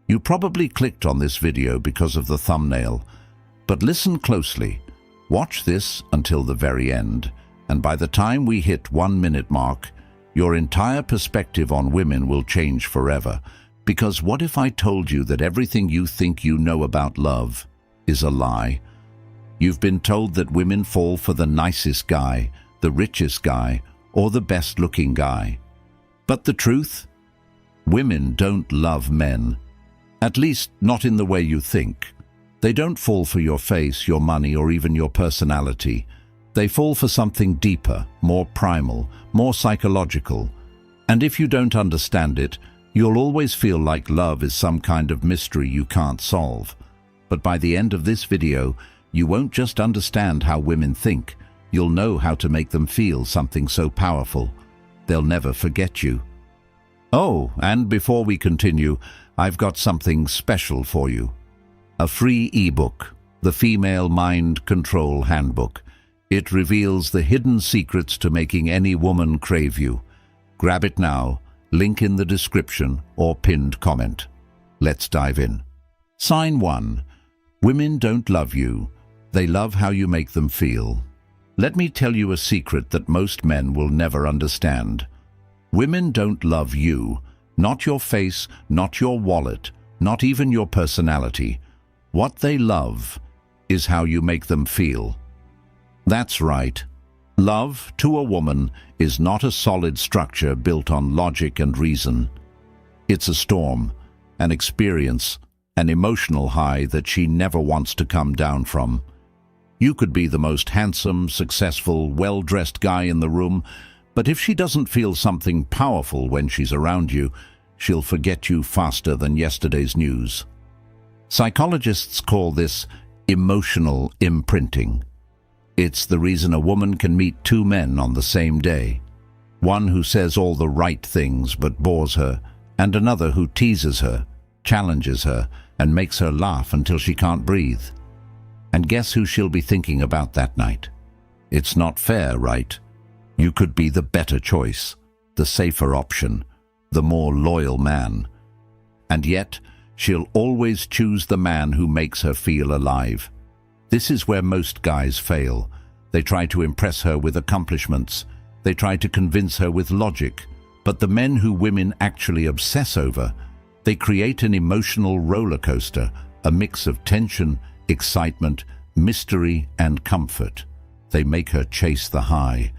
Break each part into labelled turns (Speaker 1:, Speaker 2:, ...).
Speaker 1: You probably clicked on this video because of the thumbnail, but listen closely. Watch this until the very end, and by the time we hit 1 minute mark, your entire perspective on women will change forever. Because what if I told you that everything you think you know about love is a lie? You've been told that women fall for the nicest guy, the richest guy, or the best-looking guy. But the truth? Women don't love men. At least not in the way you think. They don't fall for your face, your money, or even your personality. They fall for something deeper, more primal, more psychological. And if you don't understand it, you'll always feel like love is some kind of mystery you can't solve. But by the end of this video, you won't just understand how women think, you'll know how to make them feel something so powerful. They'll never forget you. Oh, and before we continue, I've got something special for you. A free ebook, The Female Mind Control Handbook. It reveals the hidden secrets to making any woman crave you. Grab it now, link in the description or pinned comment. Let's dive in. Sign 1. Women don't love you. They love how you make them feel. Let me tell you a secret that most men will never understand. Women don't love you, not your face, not your wallet, not even your personality. What they love is how you make them feel. That's right. Love, to a woman, is not a solid structure built on logic and reason. It's a storm, an experience, an emotional high that she never wants to come down from. You could be the most handsome, successful, well-dressed guy in the room, but if she doesn't feel something powerful when she's around you, she'll forget you faster than yesterday's news. Psychologists call this emotional imprinting. It's the reason a woman can meet 2 men on the same day. One who says all the right things but bores her, and another who teases her, challenges her, and makes her laugh until she can't breathe. And guess who she'll be thinking about that night? It's not fair, right? You could be the better choice, the safer option, the more loyal man. And yet, she'll always choose the man who makes her feel alive. This is where most guys fail. They try to impress her with accomplishments. They try to convince her with logic. But the men who women actually obsess over, they create an emotional roller coaster, a mix of tension, excitement, mystery, and comfort. They make her chase the high.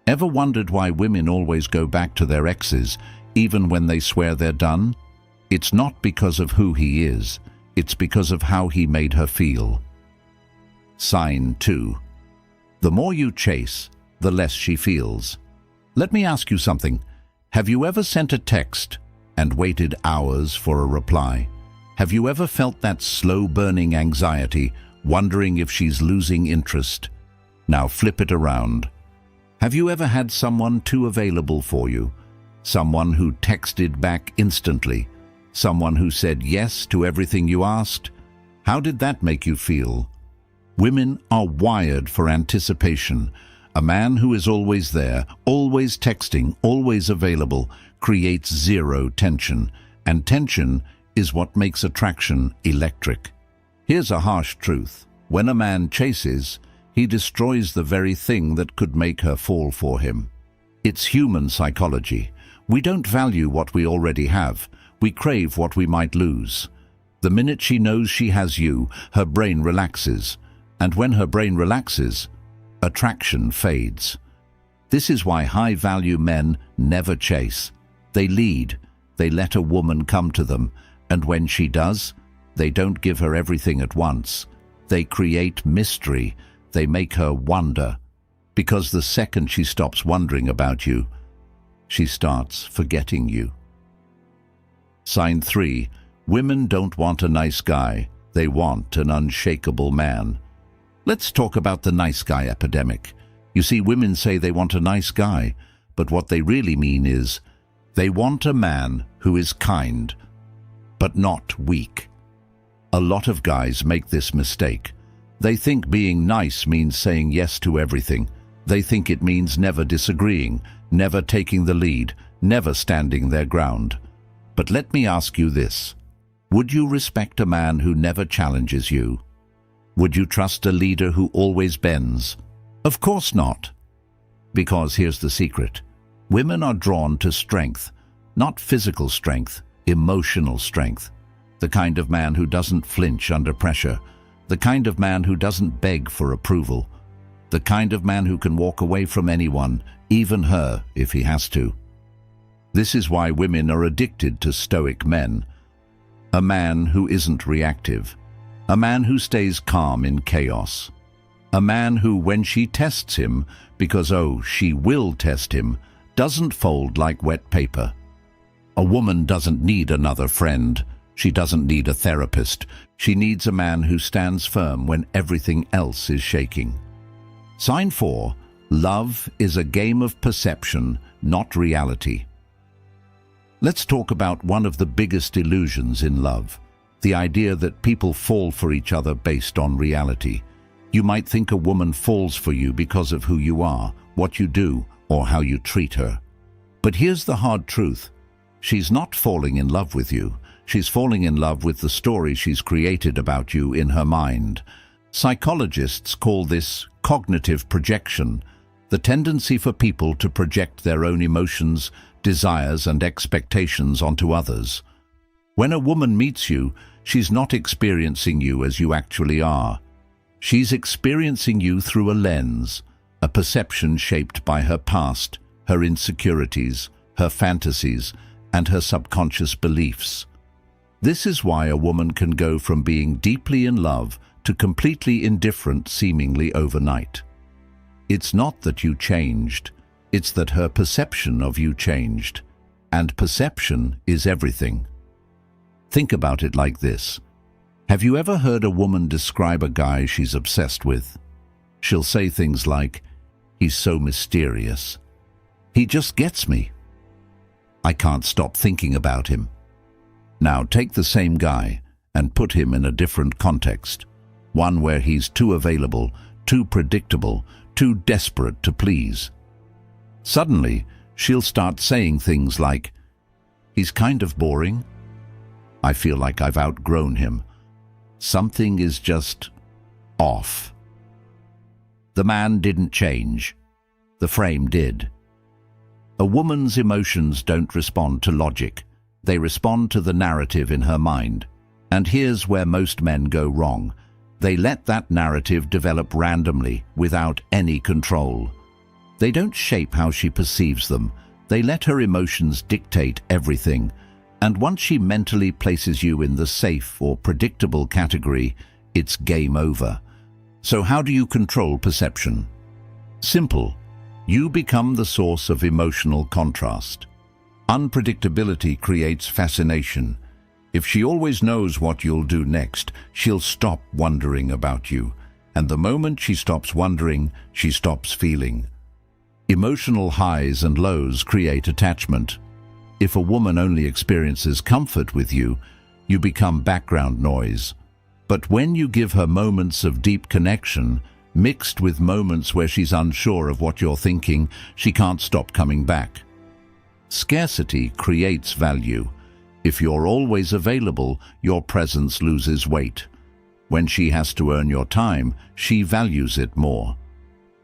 Speaker 1: Ever wondered why women always go back to their exes, even when they swear they're done? It's not because of who he is. It's because of how he made her feel. Sign 2. The more you chase, the less she feels. Let me ask you something. Have you ever sent a text and waited hours for a reply? Have you ever felt that slow-burning anxiety, wondering if she's losing interest? Now flip it around. Have you ever had someone too available for you? Someone who texted back instantly? Someone who said yes to everything you asked? How did that make you feel? Women are wired for anticipation. A man who is always there, always texting, always available, creates zero tension. And tension is what makes attraction electric. Here's a harsh truth. When a man chases, he destroys the very thing that could make her fall for him. It's human psychology. We don't value what we already have. We crave what we might lose. The minute she knows she has you, her brain relaxes. And when her brain relaxes, attraction fades. This is why high-value men never chase. They lead. They let a woman come to them. And when she does, they don't give her everything at once. They create mystery. They make her wonder. Because the second she stops wondering about you, she starts forgetting you. Sign 3. Women don't want a nice guy. They want an unshakable man. Let's talk about the nice guy epidemic. You see, women say they want a nice guy, but what they really mean is they want a man who is kind, but not weak. A lot of guys make this mistake. They think being nice means saying yes to everything. They think it means never disagreeing, never taking the lead, never standing their ground. But let me ask you this. Would you respect a man who never challenges you? Would you trust a leader who always bends? Of course not. Because here's the secret. Women are drawn to strength, not physical strength, emotional strength. The kind of man who doesn't flinch under pressure. The kind of man who doesn't beg for approval. The kind of man who can walk away from anyone, even her, if he has to. This is why women are addicted to Stoic men. A man who isn't reactive. A man who stays calm in chaos. A man who, when she tests him, because she will test him, doesn't fold like wet paper. A woman doesn't need another friend. She doesn't need a therapist. She needs a man who stands firm when everything else is shaking. Sign 4. Love is a game of perception, not reality. Let's talk about one of the biggest illusions in love, the idea that people fall for each other based on reality. You might think a woman falls for you because of who you are, what you do, or how you treat her. But here's the hard truth. She's not falling in love with you. She's falling in love with the story she's created about you in her mind. Psychologists call this cognitive projection, the tendency for people to project their own emotions, desires, and expectations onto others. When a woman meets you, she's not experiencing you as you actually are. She's experiencing you through a lens, a perception shaped by her past, her insecurities, her fantasies, and her subconscious beliefs. This is why a woman can go from being deeply in love to completely indifferent seemingly overnight. It's not that you changed, it's that her perception of you changed, and perception is everything. Think about it like this. Have you ever heard a woman describe a guy she's obsessed with? She'll say things like, "He's so mysterious. He just gets me. I can't stop thinking about him." Now take the same guy and put him in a different context, one where he's too available, too predictable, too desperate to please. Suddenly, she'll start saying things like, "He's kind of boring. I feel like I've outgrown him. Something is just off." The man didn't change. The frame did. A woman's emotions don't respond to logic. They respond to the narrative in her mind. And here's where most men go wrong. They let that narrative develop randomly, without any control. They don't shape how she perceives them. They let her emotions dictate everything. And once she mentally places you in the safe or predictable category, it's game over. So how do you control perception? Simple. You become the source of emotional contrast. Unpredictability creates fascination. If she always knows what you'll do next, she'll stop wondering about you. And the moment she stops wondering, she stops feeling. Emotional highs and lows create attachment. If a woman only experiences comfort with you, you become background noise. But when you give her moments of deep connection, mixed with moments where she's unsure of what you're thinking, she can't stop coming back. Scarcity creates value. If you're always available, your presence loses weight. When she has to earn your time, she values it more.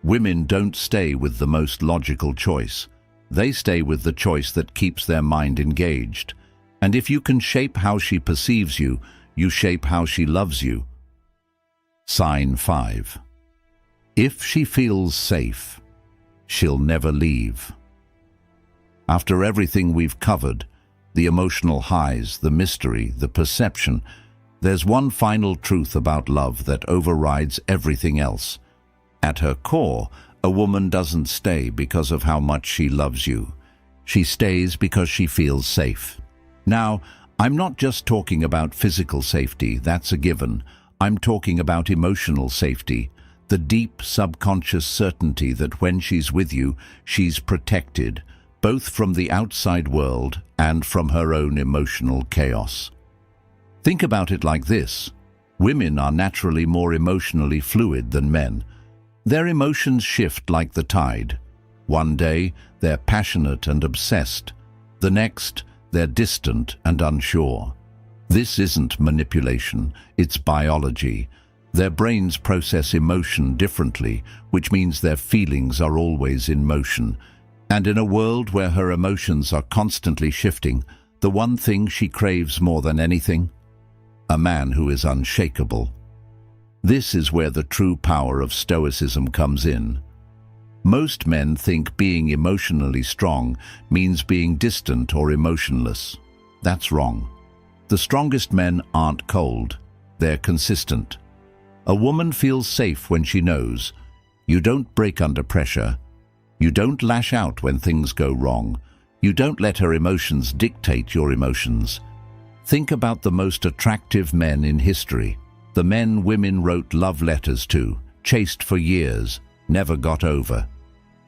Speaker 1: Women don't stay with the most logical choice. They stay with the choice that keeps their mind engaged. And if you can shape how she perceives you, you shape how she loves you. Sign 5. If she feels safe, she'll never leave. After everything we've covered, the emotional highs, the mystery, the perception, there's one final truth about love that overrides everything else. At her core, a woman doesn't stay because of how much she loves you. She stays because she feels safe. Now, I'm not just talking about physical safety, that's a given. I'm talking about emotional safety, the deep subconscious certainty that when she's with you, she's protected, both from the outside world and from her own emotional chaos. Think about it like this. Women are naturally more emotionally fluid than men. Their emotions shift like the tide. One day, they're passionate and obsessed. The next, they're distant and unsure. This isn't manipulation, it's biology. Their brains process emotion differently, which means their feelings are always in motion. And in a world where her emotions are constantly shifting, the one thing she craves more than anything? A man who is unshakable. This is where the true power of Stoicism comes in. Most men think being emotionally strong means being distant or emotionless. That's wrong. The strongest men aren't cold, they're consistent. A woman feels safe when she knows. You don't break under pressure. You don't lash out when things go wrong. You don't let her emotions dictate your emotions. Think about the most attractive men in history. The men women wrote love letters to, chased for years, never got over.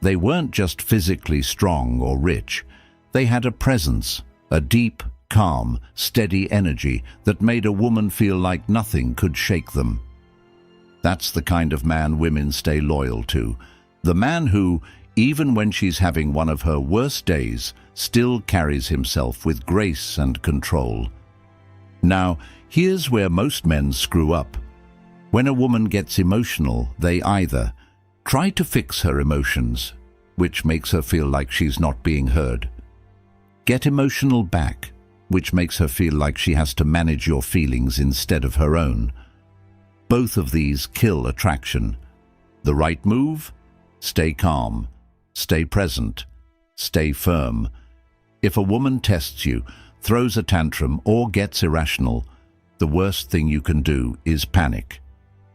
Speaker 1: They weren't just physically strong or rich. They had a presence, a deep, calm, steady energy that made a woman feel like nothing could shake them. That's the kind of man women stay loyal to. The man who, even when she's having one of her worst days, still carries himself with grace and control. Now, here's where most men screw up. When a woman gets emotional, they either try to fix her emotions, which makes her feel like she's not being heard, get emotional back, which makes her feel like she has to manage your feelings instead of her own. Both of these kill attraction. The right move? Stay calm, stay present, stay firm. If a woman tests you, throws a tantrum, or gets irrational, the worst thing you can do is panic.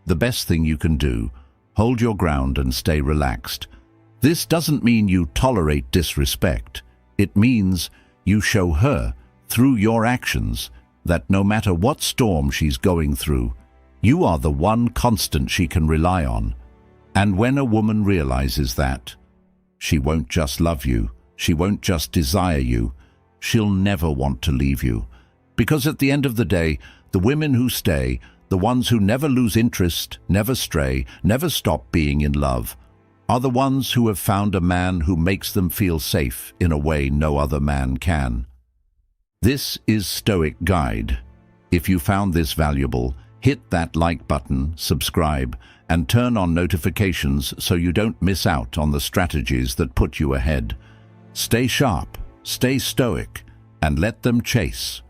Speaker 1: The best thing you can do, hold your ground and stay relaxed. This doesn't mean you tolerate disrespect. It means you show her, through your actions, that no matter what storm she's going through, you are the one constant she can rely on. And when a woman realizes that, she won't just love you, she won't just desire you, she'll never want to leave you. Because at the end of the day, the women who stay, the ones who never lose interest, never stray, never stop being in love, are the ones who have found a man who makes them feel safe in a way no other man can. This is Stoic Guide. If you found this valuable, hit that like button, subscribe, and turn on notifications so you don't miss out on the strategies that put you ahead. Stay sharp, stay stoic, and let them chase.